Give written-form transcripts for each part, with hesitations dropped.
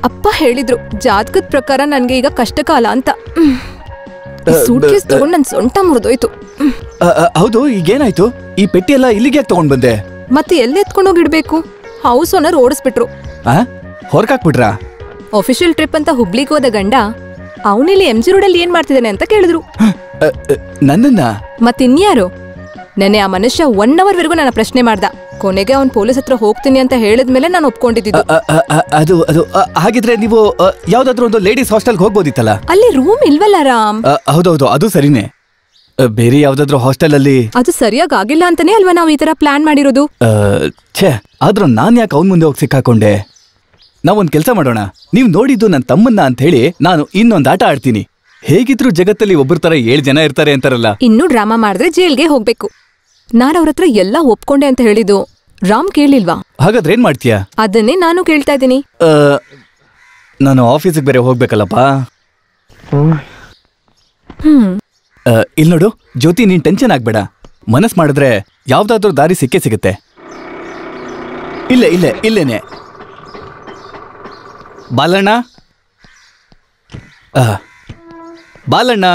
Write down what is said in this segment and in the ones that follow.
ಅಪ್ಪ ಹೇಳಿದ್ರು ಜಾತಕದ ಪ್ರಕಾರ ನನ್ಗೆ ಈಗ ಕಷ್ಟಕಾಲ ಅಂತ. ಸೂಟ್ಕೇಸ್ ತಗೊಂಡ್ ನನ್ ಸೊಂಟ ಮುರಿದೋಯ್ತು. ಹೌದು, ಈಗೇನಾಯ್ತು? ಈ ಪೆಟ್ಟಿ ಎಲ್ಲ ಇಲ್ಲಿಗೆ ತಗೊಂಡ್ ಬಂದೆ? ಮತ್ತೆ ಎಲ್ಲಿ ಎತ್ಕೊಂಡೋಗಿಡ್ಬೇಕು? ಹೌಸ್ ಓನರ್ ಓಡಿಸ್ಬಿಟ್ರು. ಹೊರಗಾಕ್ಬಿಟ್ರಾ? ಆಫಿಷಿಯಲ್ ಟ್ರಿಪ್ ಅಂತ ಹುಬ್ಳಿಗೆ ಹೋದ ಗಂಡ ಅವನಿಲ್ಲಿ MG ರೋಡಲ್ಲಿ ಏನ್ ಮಾಡ್ತಿದ್ದಾನೆ ಅಂತ ಕೇಳಿದ್ರು. ನನ್ನನ್ನ? ಮತ್ತಿನ್ಯಾರು? ನೆನೆ ಆ ಮನುಷ್ಯ 1 hour ವರೆಗೂ ನನ್ನ ಪ್ರಶ್ನೆ ಮಾಡ್ದ. ಕೊನೆಗೆ ಅವ್ನ್ ಪೊಲೀಸ್ ಹತ್ರ ಹೋಗ್ತೀನಿ ಅಂತ ಹೇಳಿದ್ಮೇಲೆ ನಾನು ಒಪ್ಕೊಂಡಿದ್ದು. ಅದು ಹಾಗಿದ್ರೆ ನೀವು ಯಾವ್ದಾದ್ರು ಒಂದು ಲೇಡೀಸ್ ಹಾಸ್ಟೆಲ್ಗೆ ಹೋಗ್ಬೋದಿತ್ತಲ್ಲ? ಅಲ್ಲಿ ರೂಮ್ ಇಲ್ವಲ್ಲ ರಾಮ್? ಹೌದೌದು, ಅದು ಸರಿನೇ. ಬೇರೆ ಯಾವ್ದಾದ್ರು ಹಾಸ್ಟೆಲ್ ಅಲ್ಲಿ? ಅದು ಸರಿಯಾಗಿ ಆಗಿಲ್ಲ ಅಂತಾನೆ ಅಲ್ವಾ ನಾವು ಈ ತರ ಪ್ಲಾನ್ ಮಾಡಿರೋದು. ಛೇ, ಆದ್ರೂ ನಾನ್ ಯಾಕೆ ಅವನ್ ಮುಂದೆ ಹೋಗಿ ಸಿಕ್ಕಾಕೊಂಡೆ? ನಾವೊಂದ್ ಕೆಲ್ಸ ಮಾಡೋಣ. ನೀವ್ ನೋಡಿದ್ದು ನನ್ನ ತಮ್ಮನ್ನ ಅಂತ ಹೇಳಿ ನಾನು ಇನ್ನೊಂದ್ ಆಟ ಆಡ್ತೀನಿ. ಹೇಗಿದ್ರು ಜಗತ್ತಲ್ಲಿ ಒಬ್ಬರ ತರ 7 ಜನ ಇರ್ತಾರೆ ಅಂತಾರಲ್ಲ. ಇನ್ನೂ ಡ್ರಾಮಾ ಮಾಡಿದ್ರೆ ಜೈಲ್ಗೆ ಹೋಗ್ಬೇಕು. ನಾನ್ ಅವ್ರ ಹತ್ರ ಎಲ್ಲ ಒಪ್ಕೊಂಡೆ ಅಂತ ಹೇಳಿದ್ದು ರಾಮ್ ಕೇಳಿಲ್ವಾ? ಹಾಗಾದ್ರೆ ಏನ್ ಮಾಡ್ತೀಯಾ? ಅದನ್ನೇ ನಾನು ಕೇಳ್ತಾ ಇದ್ದೀನಿ. ನಾನು ಆಫೀಸಿಗೆ ಬೇರೆ ಹೋಗ್ಬೇಕಲ್ಲಪ್ಪ. ಇಲ್ ನೋಡು ಜ್ಯೋತಿ, ನೀನ್ ಟೆನ್ಷನ್ ಆಗ್ಬೇಡ. ಮನಸ್ ಮಾಡಿದ್ರೆ ಯಾವ್ದಾದ್ರೂ ದಾರಿ ಸಿಕ್ಕೇ ಸಿಗುತ್ತೆ. ಇಲ್ಲೇನೆ ಬಾಲಣ್ಣ. ಬಾಲಣ್ಣ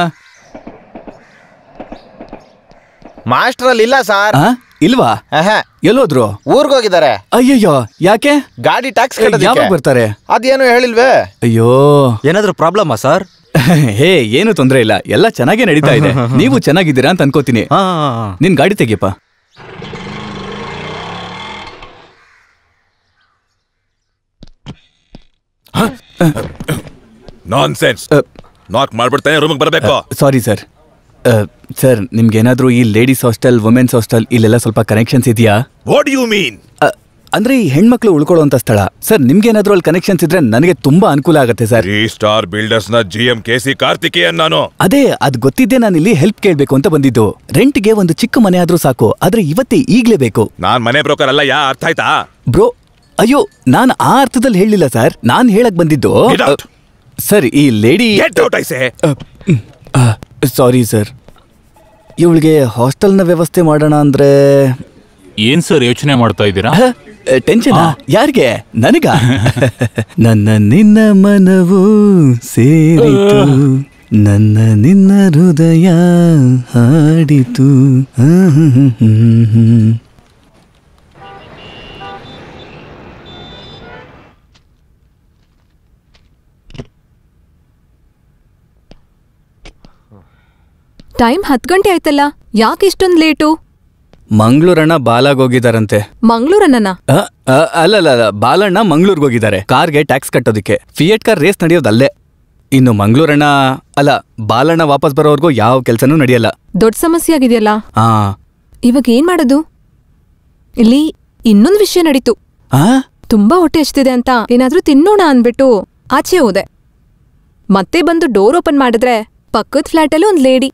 ಮಾಸ್ಟ್ರಲ್ಲಿ ಇಲ್ಲ ಸರ್. ಇಲ್ವಾ? ಎಲ್ಲೋದ್ರು? ಊರ್ಗೋಗಿದ್ದಾರೆ. ಅಯ್ಯಯ್ಯೋ, ಯಾಕೆ? ಗಾಡಿ ಟ್ಯಾಕ್ಸ್ ಯಾವಾಗ ಬರ್ತಾರೆ? ಅದೇನು ಹೇಳಿಲ್ವೇ? ಅಯ್ಯೋ, ಏನಾದ್ರೂ ಪ್ರಾಬ್ಲಮಾ ಸರ್? ಹೇ, ಏನು ತೊಂದ್ರೆ ಇಲ್ಲ, ಎಲ್ಲ ಚೆನ್ನಾಗೇ ನಡೀತಾ ಇದೆ. ನೀವು ಚೆನ್ನಾಗಿದ್ದೀರಾ ಅಂತ ಅನ್ಕೋತೀನಿ. ನಿನ್ ಗಾಡಿ ತೆಗಿಯಪ್ಪ. ನಾನ್ಸೆನ್ಸ್. ನಾಕ್ ಮಾಡ್ಬಿಡ್ತಾನೆ, ರೂಮಿಗೆ ಬರಬೇಕು. Sorry sir. ಸರ್, ನಿಮ್ಗೇನಾದ್ರೂ ಈ ಲೇಡೀಸ್ ಹಾಸ್ಟೆಲ್, ವುಮೆನ್ಸ್ ಹಾಸ್ಟೆಲ್ ಇಲ್ಲೆಲ್ಲ ಸ್ವಲ್ಪ ಕನೆಕ್ಷನ್ಸ್ ಇದೆಯಾ? What you mean? ಅಂದ್ರೆ ಈ ಹೆಣ್ಮಕ್ಳು ಉಳ್ಕೊಳ್ಳುವಂತ ಸ್ಥಳ. ಸರ್, ನಿಮ್ಗೇನಾದ್ರೂ ಅಲ್ಲಿ ಕನೆಕ್ಷನ್ಸ್ ಇದ್ರೆ ನನಗೆ ತುಂಬಾ ಅನುಕೂಲ ಆಗುತ್ತೆ ಸರ್. 3 ಸ್ಟಾರ್ ಬಿಲ್ಡರ್ಸ್ ನ GM KC ಕಾರ್ತಿಕೇಯನ್ ನಾನು. ಅದೇ, ಅದ್ ಗೊತ್ತಿದ್ದೆ ನಾನು ಇಲ್ಲಿ ಹೆಲ್ಪ್ ಕೇಳ್ಬೇಕು ಅಂತ ಬಂದಿದ್ದು. ರೆಂಟ್ಗೆ ಒಂದು ಚಿಕ್ಕ ಮನೆ ಆದ್ರೂ ಸಾಕು, ಆದ್ರೆ ಇವತ್ತೇ ಈಗ್ಲೇ ಬೇಕು. ನಾನ್ ಮನೆ ಬ್ರೋಕರ್ ಅಲ್ಲ, ಅರ್ಥ ಆಯ್ತಾ? ಬ್ರೋ, ಅಯ್ಯೋ, ನಾನು ಆ ಅರ್ಥದಲ್ಲಿ ಹೇಳಿಲ್ಲ ಸರ್. ನಾನ್ ಹೇಳಕ್ ಬಂದಿದ್ದು ಸರ್, ಈ ಲೇಡಿ. Sorry sir. ಇವಳಿಗೆ ಹಾಸ್ಟೆಲ್ನ ವ್ಯವಸ್ಥೆ ಮಾಡೋಣ ಅಂದ್ರೆ. ಏನ್ ಸರ್ ಯೋಚನೆ ಮಾಡ್ತಾ ಇದ್ದೀರಾ? ಟೆನ್ಷನ್ ಯಾರಿಗೆ? ನನಗ? ನನ್ನ ನಿನ್ನ ಮನವು ಸೇರಿತು, ನನ್ನ ನಿನ್ನ ಹೃದಯ ಹಾಡಿತು. ಟೈಮ್ 10 ಗಂಟೆ ಆಯ್ತಲ್ಲ, ಯಾಕೆ ಇಷ್ಟೊಂದು ಲೇಟು? ಮಂಗಳೂರಣ್ಣ ಬಾಲಾಗೋಗಿದಾರಂತೆ. ಮಂಗಳೂರಣ್ಣ? ಅಲ್ಲ, ಬಾಲಣ್ಣ ಮಂಗಳೂರ್ಗೆ ಹೋಗಿದ್ದಾರೆ ಕಾರ್ಗೆ ಟ್ಯಾಕ್ಸ್ ಕಟ್ಟೋದಿಕ್ಕೆ. ಫಿಯೆಟ್ ಕಾರ್ ರೇಸ್ ನಡೆಯೋದಲ್ಲೇ. ಇನ್ನು ಮಂಗಳೂರಣ್ಣ ಅಲ್ಲ, ಬಾಲಣ್ಣ ವಾಪಸ್ ಬರೋವರೆಗೂ ಯಾವ ಕೆಲ್ಸನೂ ನಡೆಯಲ್ಲ. ದೊಡ್ಡ ಸಮಸ್ಯೆ ಆಗಿದೆಯಲ್ಲ. ಇವಾಗ ಏನ್ ಮಾಡೋದು? ಇಲ್ಲಿ ಇನ್ನೊಂದು ವಿಷಯ ನಡೀತು. ತುಂಬಾ ಹೊಟ್ಟೆ ಹಚ್ತಿದೆ ಅಂತ ಏನಾದ್ರೂ ತಿನ್ನೋಣ ಅಂದ್ಬಿಟ್ಟು ಆಚೆ ಹೋದೆ. ಮತ್ತೆ ಬಂದು ಡೋರ್ ಓಪನ್ ಮಾಡಿದ್ರೆ ಪಕ್ಕದ ಫ್ಲಾಟಲ್ಲಿ ಒಂದ್ ಲೇಡಿ.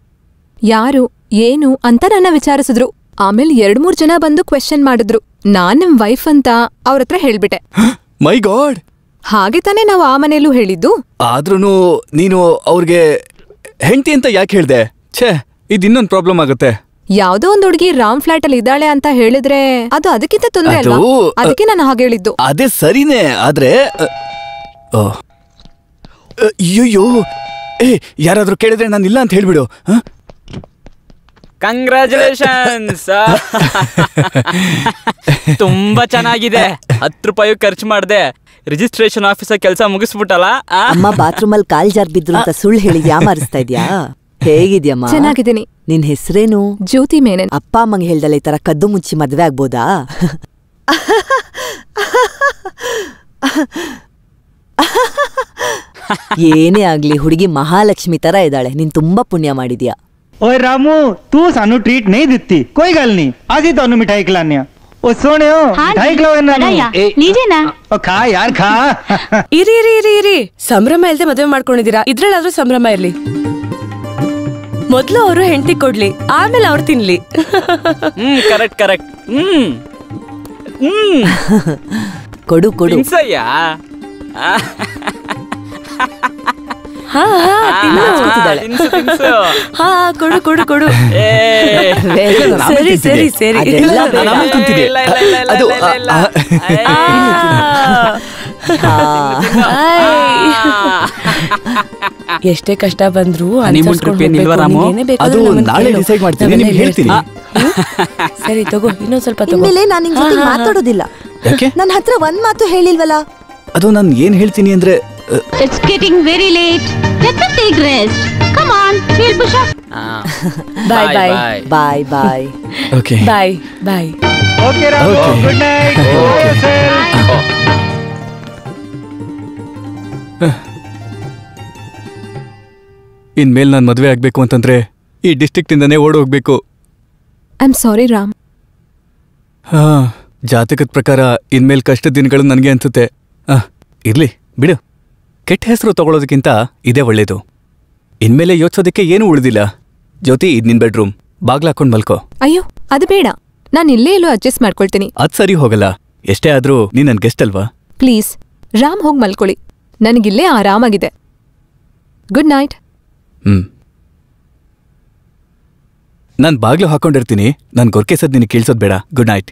ಯಾರು ಏನು ಅಂತ ನನ್ನ ವಿಚಾರಿಸಿದ್ರು. ಆಮೇಲೆ 2-3 ಜನ ಬಂದು ಕ್ವೆಶ್ಚನ್ ಮಾಡಿದ್ರು. ನಾನ್ ನಿಮ್ ವೈಫ್ ಅಂತ ಅವ್ರ ಹತ್ರ ಹೇಳ್ಬಿಟ್ಟೆ. ಮೈ ಗಾಡ್! ಹಾಗೆ ತಾನೇ ನಾವು ಆ ಮನೇಲೂ ಹೇಳಿದ್ದು. ಆದ್ರೂ ನೀನು ಅವ್ರಿಗೆ ಹೆಂಡತಿ ಅಂತ ಯಾಕೆ ಹೇಳ್ದೆ? ಛೇ, ಇದು ಇನ್ನೊಂದು ಪ್ರಾಬ್ಲಮ್ ಆಗುತ್ತೆ. ಯಾವ್ದೋ ಒಂದ್ ಹುಡುಗಿ ರಾಮ್ ಫ್ಲಾಟ್ ಅಲ್ಲಿ ಇದ್ದಾಳೆ ಅಂತ ಹೇಳಿದ್ರೆ ಅದು ಅದಕ್ಕಿಂತ ತೊಂದ್ರೆ ಅಲ್ವಾ? ಅದಕ್ಕೆ ನಾನು ಹಾಗೆ ಹೇಳಿದ್ದು. ಅದೇ ಸರಿನೇ, ಆದ್ರೆ ಅಯ್ಯೋ, ಯಾರಾದ್ರೂ ಕೇಳಿದ್ರೆ ನಾನು ಇಲ್ಲ ಅಂತ ಹೇಳ್ಬಿಡು. ಕಂಗ್ರಾಚುಲೇಷನ್ಸ್. ತುಂಬಾ ಚೆನ್ನಾಗಿದೆ. 10 ರೂಪಾಯಿ ಖರ್ಚು ಮಾಡ್ದೆ ರಿಜಿಸ್ಟ್ರೇಷನ್ ಆಫೀಸರ್ ಕೆಲಸ ಮುಗಿಸ್ಬಿಟ್ಟಲ್ಲ. ಅಮ್ಮ ಬಾತ್ರೂಮ್ ಅಲ್ಲಿ ಕಾಲ್ ಜಾರ್ ಬಿದ್ರು ಅಂತ ಸುಳ್ಳು ಹೇಳಿ ಯಾಮಾರಿಸ್ತಾ ಇದ್ಯಾ? ಹೇಗಿದ್ಯಮ್ಮ? ಚೆನ್ನಾಗಿದ್ದೀನಿ. ನಿನ್ ಹೆಸರೇನು? ಜ್ಯೋತಿ ಮೇನನ್. ಅಪ್ಪ ಅಮ್ಮಂಗೆ ಹೇಳ್ದಲ್ಲ ಈ ತರ ಕದ್ದು ಮುಚ್ಚಿ ಮದ್ವೆ ಆಗ್ಬೋದಾ? ಏನೇ ಆಗ್ಲಿ ಹುಡುಗಿ ಮಹಾಲಕ್ಷ್ಮಿ ತರ ಇದ್ದಾಳೆ. ನೀನ್ ತುಂಬಾ ಪುಣ್ಯ ಮಾಡಿದ್ಯಾ. ओए रामू, तू सानू ट्रीट नहीं दिती, कोई गल नहीं, असी तुहानू मिठाई खिलाने। ओ सोने हो ढाई किलो ನೀವೇನಾ खा यार खा ಇರಿ ಇರಿ ಇರಿ ಇರಿ ಸಂಭ್ರಮ ಇಲ್ದೆ ಮದುವೆ ಮಾಡ್ಕೊಂಡಿದೀರಾ, ಇದ್ರಲ್ಲಾದ್ರೂ ಸಂಭ್ರಮ ಇರ್ಲಿ. ಮೊದ್ಲು ಅವರು ಹೆಂಡತಿ ಕೊಡ್ಲಿ, ಆಮೇಲೆ ಅವ್ರು ತಿನ್ಲಿ. Correct correct. ಕೊಡು ಕೊಡು. ತಿನ್ಸಯ್ಯ. ಹಾ ಕೊಡು ಕೊಡು ಕೊಡು. ಸರಿ ಸರಿ ಸರಿ. ಎಷ್ಟೇ ಕಷ್ಟ ಬಂದ್ರು ಸರಿ ತಗೋ, ಇನ್ನೊಂದ್ ಸ್ವಲ್ಪ ತಗೋ. ನಾನು ನಿನ್ ಜೊತೆ ಮಾತಾಡೋದಿಲ್ಲ. ನನ್ನ ಹತ್ರ ಒಂದ್ ಮಾತು ಹೇಳಿಲ್ವಲ್ಲ. ಅದು ನಾನು ಏನ್ ಹೇಳ್ತೀನಿ ಅಂದ್ರೆ It's getting very late. Let me take rest. Come on, we'll push up. Bye bye. Bye bye. Okay. Bye bye. Okay Ramu, good night. ಇನ್ಮೇಲೆ ನಾನು ಮದುವೆ ಆಗ್ಬೇಕು ಅಂತಂದ್ರೆ ಈ ಡಿಸ್ಟ್ರಿಕ್ಟ್ ಇಂದನೇ ಓಡೋಗ್ಬೇಕು. I am sorry Ram. ಜಾತಕದ ಪ್ರಕಾರ ಇನ್ಮೇಲೆ ಕಷ್ಟದ ದಿನಗಳು ನನಗೆ ಅನ್ಸುತ್ತೆ. ಇರ್ಲಿ ಬಿಡು, ಕೆಟ್ಟ ಹೆಸರು ತಗೊಳ್ಳೋದಕ್ಕಿಂತ ಇದೇ ಒಳ್ಳೇದು. ಇನ್ಮೇಲೆ ಯೋಚಿಸೋದಕ್ಕೆ ಏನೂ ಉಳಿದಿಲ್ಲ. ಜ್ಯೋತಿ, ಇದ್ ನಿನ್ ಬೆಡ್ರೂಮ್, ಬಾಗ್ಲಾಕೊಂಡ್ ಮಲ್ಕೋ. ಅಯ್ಯೋ ಅದು ಬೇಡ, ನಾನು ಇಲ್ಲೇ ಎಲ್ಲೋ ಅಡ್ಜಸ್ಟ್ ಮಾಡ್ಕೊಳ್ತೀನಿ. ಅದ್ ಸರಿ ಹೋಗಲ್ಲ, ಎಷ್ಟೇ ಆದ್ರೂ ನೀನ್ ನನ್ ಗೆಸ್ಟ್ ಅಲ್ವಾ. ಪ್ಲೀಸ್ ರಾಮ್, ಹೋಗಿ ಮಲ್ಕೊಳ್ಳಿ, ನನಗಿಲ್ಲೇ ಆರಾಮಾಗಿದೆ. Good night. ನಾನ್ ಬಾಗ್ಲು ಹಾಕೊಂಡಿರ್ತೀನಿ, ನನ್ ಗೊರ್ಕೆಸದ್ ನಿನಗೆ ಕೇಳಿಸೋದ್ ಬೇಡ. Good night.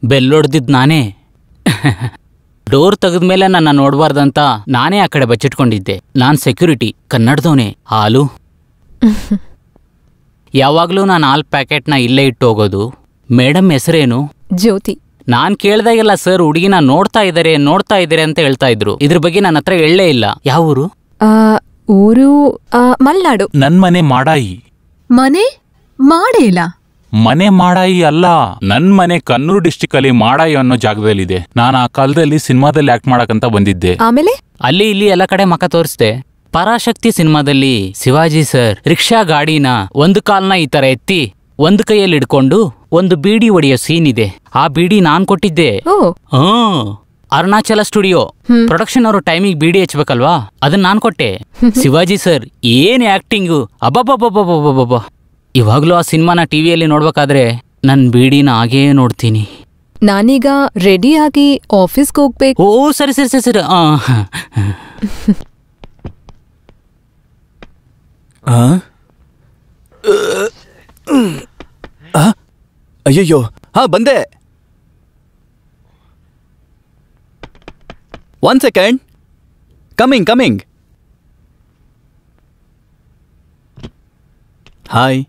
ಬೆಲ್ಲೊಡ್ದಿದ್ ನಾನೇ. ಡೋರ್ ತೆಗೆದ್ಮೇಲೆ ನನ್ನ ನೋಡ್ಬಾರ್ದಂತ ನಾನೇ ಆ ಕಡೆ ಬಚ್ಚಿಟ್ಕೊಂಡಿದ್ದೆ. ನಾನ್ ಸೆಕ್ಯೂರಿಟಿ, ಕನ್ನಡದವನೇ. ಹಾಲು ಯಾವಾಗ್ಲೂ ನಾನು ಹಾಲ್ ಪ್ಯಾಕೆಟ್ನ ಇಲ್ಲೇ ಇಟ್ಟು ಹೋಗೋದು. ಮೇಡಮ್ ಹೆಸರೇನು? ಜ್ಯೋತಿ. ನಾನ್ ಕೇಳ್ದಾಗೆಲ್ಲ ಸರ್ ಹುಡುಗಿನ ನೋಡ್ತಾ ಇದಾರೆ ಅಂತ ಹೇಳ್ತಾ ಇದ್ರು. ಇದ್ರ ಬಗ್ಗೆ ನನ್ನ ಹತ್ರ ಹೇಳಲೇ ಇಲ್ಲ. ಯಾವ ಊರು? ಊರು ಮಲ್ನಾಡು. ನನ್ ಮನೆ ಮಾಡಾಯಿ. ಮನೆ ಮಾಡೇ ಇಲ್ಲ. ಮನೆ ಮಾಡಾಯಿ ಅಲ್ಲ, ನನ್ ಮನೆ ಕನ್ನೂರು ಡಿಸ್ಟಿಕ್ ಅಲ್ಲಿ ಮಾಡಾಯಿ ಅನ್ನೋ ಜಾಗದಲ್ಲಿದೆ. ನಾನು ಆ ಕಾಲದಲ್ಲಿ ಸಿನಿಮಾದಲ್ಲಿ ಆಕ್ಟ್ ಮಾಡಕಂತ ಬಂದಿದ್ದೆ. ಆಮೇಲೆ ಅಲ್ಲಿ ಇಲ್ಲಿ ಎಲ್ಲ ಕಡೆ ಮಕ ತೋರಿಸ್ದೆ. ಪರಾಶಕ್ತಿ ಸಿನಿಮಾದಲ್ಲಿ ಶಿವಾಜಿ ಸರ್ ರಿಕ್ಷಾ ಗಾಡಿನ ಒಂದು ಕಾಲ್ನ ಈ ತರ ಎತ್ತಿ ಒಂದು ಕೈಯಲ್ಲಿ ಹಿಡ್ಕೊಂಡು ಒಂದು ಬೀಡಿ ಹೊಡೆಯೋ ಸೀನ್ ಇದೆ. ಆ ಬೀಡಿ ನಾನ್ ಕೊಟ್ಟಿದ್ದೆ. ಅರುಣಾಚಲ ಸ್ಟುಡಿಯೋ ಪ್ರೊಡಕ್ಷನ್ ಅವರು ಟೈಮಿಗೆ ಬೀಡಿ ಹಚ್ಬೇಕಲ್ವಾ, ಅದನ್ನ ನಾನ್ ಕೊಟ್ಟೆ. ಶಿವಾಜಿ ಸರ್ ಏನ್ ಆಕ್ಟಿಂಗು, ಅಬ್ಬಬ್ಬಬ್ಬಬ್ಬಬ್ಬಬ್ಬ. ಇವಾಗ್ಲೂ ಆ ಸಿನಿಮಾನ ಟಿವಿಯಲ್ಲಿ ನೋಡ್ಬೇಕಾದ್ರೆ ನನ್ ಬೀಡಿನ ಹಾಗೇ ನೋಡ್ತೀನಿ. ನಾನೀಗ ರೆಡಿ ಆಗಿ ಆಫೀಸ್ಗೆ ಹೋಗ್ಬೇಕು. ಓ ಸರಿ ಸರಿ ಸರಿ ಸರಿ. ಅಯ್ಯಯ್ಯೋ, ಬಂದೆ. 1 second. Coming. Hi.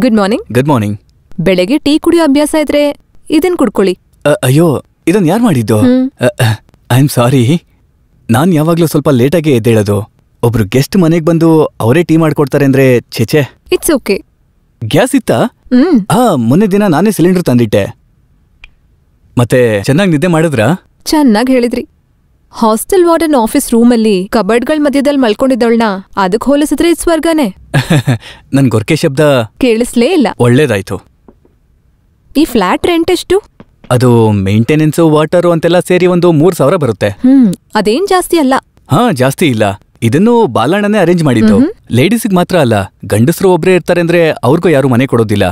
Good morning. Good morning. ಬೆಳಗ್ಗೆ ಟೀ ಕುಡಿಯೋ ಅಭ್ಯಾಸ ಇದ್ರೆ ಇದನ್ ಕುಡ್ಕೊಳ್ಳಿ. ಅಯ್ಯೋ, ಇದನ್ ಯಾರು ಮಾಡಿದ್ದು? ಐ ಆಮ್ ಸಾರಿ, ನಾನ್ ಯಾವಾಗ್ಲೂ ಸ್ವಲ್ಪ ಲೇಟಾಗಿ ಎದ್ದೇಳೋದು. ಒಬ್ರು ಗೆಸ್ಟ್ ಮನೆಗ್ ಬಂದು ಅವರೇ ಟೀ ಮಾಡ್ಕೊಡ್ತಾರೆ ಅಂದ್ರೆ ಛೇಛೆ. It's okay. ಗ್ಯಾಸ್ ಇತ್ತಾ? ಮೊನ್ನೆ ದಿನ ನಾನೇ ಸಿಲಿಂಡರ್ ತಂದಿಟ್ಟೆ. ಮತ್ತೆ ಚೆನ್ನಾಗಿ ನಿದ್ದೆ ಮಾಡಿದ್ರಾ? ಚೆನ್ನಾಗಿ ಹೇಳಿದ್ರಿ. ಹಾಸ್ಟೆಲ್ ವಾರ್ಡನ್ ಆಫೀಸ್ ರೂಮಲ್ಲಿ ಕಬರ್ಡ್ಗಳ ಮಧ್ಯದಲ್ಲಿ ಮಲ್ಕೊಂಡಿದ್ದವಳನ್ನ ಅದಕ್ಕೆ ಹೋಲಿಸಿದ್ರೆ ಸ್ವರ್ಗನೇ. ನನ್ ಗೊರ್ಕೆ ಶಬ್ದ ಕೇಳಿಸ್ಲೇ ಇಲ್ಲ. ಒಳ್ಳೇದಾಯ್ತು. ಈ ಫ್ಲಾಟ್ ರೆಂಟ್ ಎಷ್ಟು? ಅದು ಮೇಂಟೆನೆನ್ಸ್, ವಾಟರ್ ಅಂತೆಲ್ಲ ಸೇರಿ ಒಂದು 3,000 ಬರುತ್ತೆ. ಅದೇನ್ ಜಾಸ್ತಿ ಅಲ್ಲ. ಜಾಸ್ತಿ ಇಲ್ಲ. ಇದನ್ನು ಬಾಲಣ್ಣನೇ ಅರೇಂಜ್ ಮಾಡಿದ್ದು. ಲೇಡೀಸಿಗೆ ಮಾತ್ರ ಅಲ್ಲ, ಗಂಡಸರು ಒಬ್ರೇ ಇರ್ತಾರೆ ಅಂದ್ರೆ ಅವ್ರಿಗೂ ಯಾರು ಮನೆ ಕೊಡೋದಿಲ್ಲ.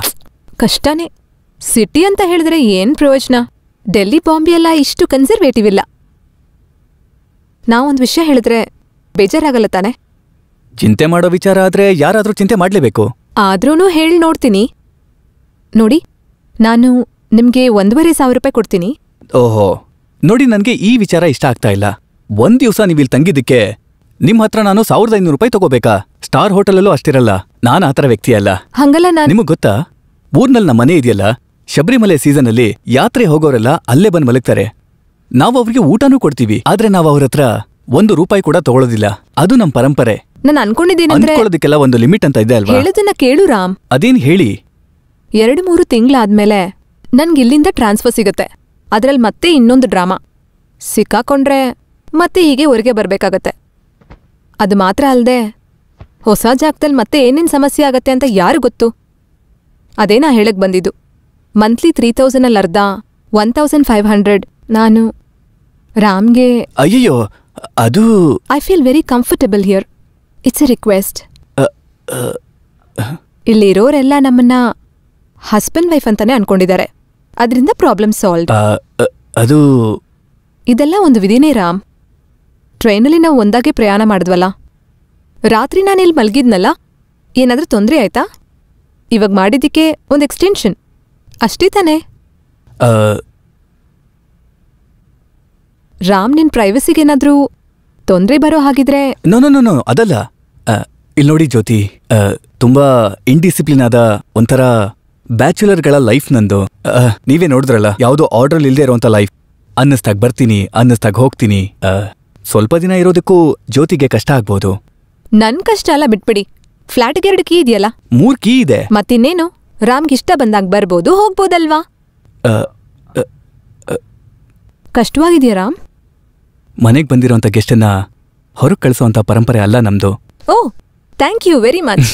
ಕಷ್ಟನೇ. ಸಿಟಿ ಅಂತ ಹೇಳಿದ್ರೆ ಏನ್ ಪ್ರಯೋಜನ? ಡೆಲ್ಲಿ, ಬಾಂಬೆ ಎಲ್ಲ ಇಷ್ಟು ಕನ್ಸರ್ವೇಟಿವ್ ಇಲ್ಲ. ನಾವೊಂದು ವಿಷಯ ಹೇಳಿದ್ರೆ ಬೇಜಾರಾಗಲ್ಲ ತಾನೆ? ಚಿಂತೆ ಮಾಡೋ ವಿಚಾರ ಆದ್ರೆ ಯಾರಾದ್ರೂ ಚಿಂತೆ ಮಾಡ್ಲೇಬೇಕು. ಆದ್ರೂನು ಹೇಳಿ ನೋಡ್ತೀನಿ. ನೋಡಿ, ನಾನು ನಿಮ್ಗೆ 1,500 ರೂಪಾಯಿ ಕೊಡ್ತೀನಿ. ಓಹೋ, ನೋಡಿ, ನನ್ಗೆ ಈ ವಿಚಾರ ಇಷ್ಟ ಆಗ್ತಾ ಇಲ್ಲ. ಒಂದ್ ದಿವ್ಸ ನೀವಿಲ್ ತಂಗಿದ್ದಕ್ಕೆ ನಿಮ್ ಹತ್ರ ನಾನು 1,500 ರೂಪಾಯಿ ತಗೋಬೇಕಾ? ಸ್ಟಾರ್ ಹೋಟೆಲಲ್ಲೂ ಅಷ್ಟಿರಲ್ಲ. ನಾನ್ ಆತರ ವ್ಯಕ್ತಿ ಅಲ್ಲ. ಹಂಗಲ್ಲ. ನಿಮಗ್ ಗೊತ್ತಾ, ಊರ್ನಲ್ಲಿ ನಮ್ಮ ಮನೆ ಇದೆಯಲ್ಲ, ಶಬರಿಮಲೆ ಸೀಸನ್ ಅಲ್ಲಿ ಯಾತ್ರೆ ಹೋಗೋರೆಲ್ಲ ಅಲ್ಲೇ ಬಂದ್ ಮಲಗ್ತಾರೆ. ನಾವು ಅವ್ರಿಗೆ ಊಟನೂ ಕೊಡ್ತೀವಿ. ಆದ್ರೆ ನಾವು ಅವ್ರ ಹತ್ರ 1 ರೂಪಾಯಿ ಕೂಡ ತಗೊಳ್ಳೋದಿಲ್ಲ. ಅದು ನಮ್ ಪರಂಪರೆ. ನಾನು ಅನ್ಕೊಂಡಿದ್ದೀನಂದ್ರೆ ಅನ್ಕೊಳ್ಳೋದಕ್ಕೆಲ್ಲ ಒಂದು ಲಿಮಿಟ್ ಅಂತ ಇದೆ ಅಲ್ವಾ? ಹೇಳೋದನ್ನ ಕೇಳು ರಾಮ್. ಅದೇನ್ ಹೇಳಿ. 2-3 ತಿಂಗಳಾದ್ಮೇಲೆ ನನ್ಗೆ ಇಲ್ಲಿಂದ ಟ್ರಾನ್ಸ್ಫರ್ ಸಿಗುತ್ತೆ. ಅದ್ರಲ್ಲಿ ಮತ್ತೆ ಇನ್ನೊಂದು ಡ್ರಾಮಾ. ಸಿಕ್ಕಾಕೊಂಡ್ರೆ ಮತ್ತೆ ಹೀಗೆ ಹೊರಗೆ ಬರ್ಬೇಕಾಗತ್ತೆ. ಅದು ಮಾತ್ರ ಅಲ್ಲದೆ ಹೊಸ ಜಾಗದಲ್ಲಿ ಮತ್ತೆ ಏನೇನ್ ಸಮಸ್ಯೆ ಆಗತ್ತೆ ಅಂತ ಯಾರು ಗೊತ್ತು? ಅದೇ ನಾ ಹೇಳಕ್ ಬಂದಿದ್ದು. ಮಂತ್ಲಿ 3000 ಅಲ್ಲಿ ಅರ್ಧ 1500 ನಾನು ರಾಮ್ಗೆ. ಅಯ್ಯಯ್ಯೋ, ಅದು I feel very comfortable here. It's a request. ಇಲ್ಲಿರೋರೆಲ್ಲ ನಮ್ಮನ್ನ ಹಸ್ಬೆಂಡ್ ವೈಫ್ ಅಂತಾನೆ ಅನ್ಕೊಂಡಿದ್ದಾರೆ. ಅದರಿಂದ ಪ್ರಾಬ್ಲಮ್ ಸಾಲ್ವ್. ಅದು ಇದೆಲ್ಲ ಒಂದು ವಿಧಿನೇ ರಾಮ್. ಟ್ರೈನಲ್ಲಿ ನಾವು ಒಂದಾಗೆ ಪ್ರಯಾಣ ಮಾಡಿದ್ವಲ್ಲ, ರಾತ್ರಿ ನಾನು ಇಲ್ಲಿ ಮಲ್ಗಿದ್ನಲ್ಲ, ಏನಾದ್ರೂ ತೊಂದರೆ ಆಯ್ತಾ? ಇವಾಗ ಮಾಡಿದ್ದಕ್ಕೆ ಒಂದು ಎಕ್ಸ್ಟೆನ್ಷನ್ ಅಷ್ಟೇ ತಾನೇ? ರಾಮ್, ನಿನ್ ಪ್ರೈವಸಿಗೇನಾದ್ರೂ ತೊಂದರೆ ಬರೋ ಹಾಗಿದ್ರೆ? ನೋ ನೋ ನೋ ಅದಲ್ಲ. ಇಲ್ಲಿ ನೋಡಿ ಜ್ಯೋತಿ, ತುಂಬಾ ಇಂಡಿಸಿಪ್ಲಿನ್ ಆದ ಒಂಥರ ಬ್ಯಾಚುಲರ್ಗಳ ಲೈಫ್ ನಂದು. ನೀವೇ ನೋಡಿದ್ರಲ್ಲ, ಯಾವುದೋ ಆರ್ಡರ್ ಇಲ್ಲದೆ ಇರೋಂಥ ಲೈಫ್. ಅನ್ನಿಸ್ದಾಗ ಬರ್ತೀನಿ, ಅನ್ನಿಸ್ದಾಗ ಹೋಗ್ತೀನಿ. ಸ್ವಲ್ಪ ದಿನ ಇರೋದಕ್ಕೂ ಜ್ಯೋತಿಗೆ ಕಷ್ಟ ಆಗ್ಬೋದು. ನನ್ ಕಷ್ಟ ಅಲ್ಲ, ಬಿಟ್ಬಿಡಿ. ಫ್ಲಾಟ್ಗೆ 2 ಕೀ ಇದೆಯಲ್ಲ? 3 ಕೀ ಇದೆ. ಮತ್ತಿನ್ನೇನು, ರಾಮ್ಗೆ ಇಷ್ಟ ಬಂದಾಗ ಬರ್ಬೋದು, ಹೋಗ್ಬೋದಲ್ವಾ? ಕಷ್ಟವಾಗಿದೆಯಾ ರಾಮ್? ಮನೆಗೆ ಬಂದಿರೋಂಥ ಗೆಸ್ಟನ್ನ ಹೊರಗೆ ಕಳಿಸೋಂಥ ಪರಂಪರೆ ಅಲ್ಲ ನಮ್ದು. ಓ, ಥ್ಯಾಂಕ್ ಯು ವೆರಿ ಮಚ್.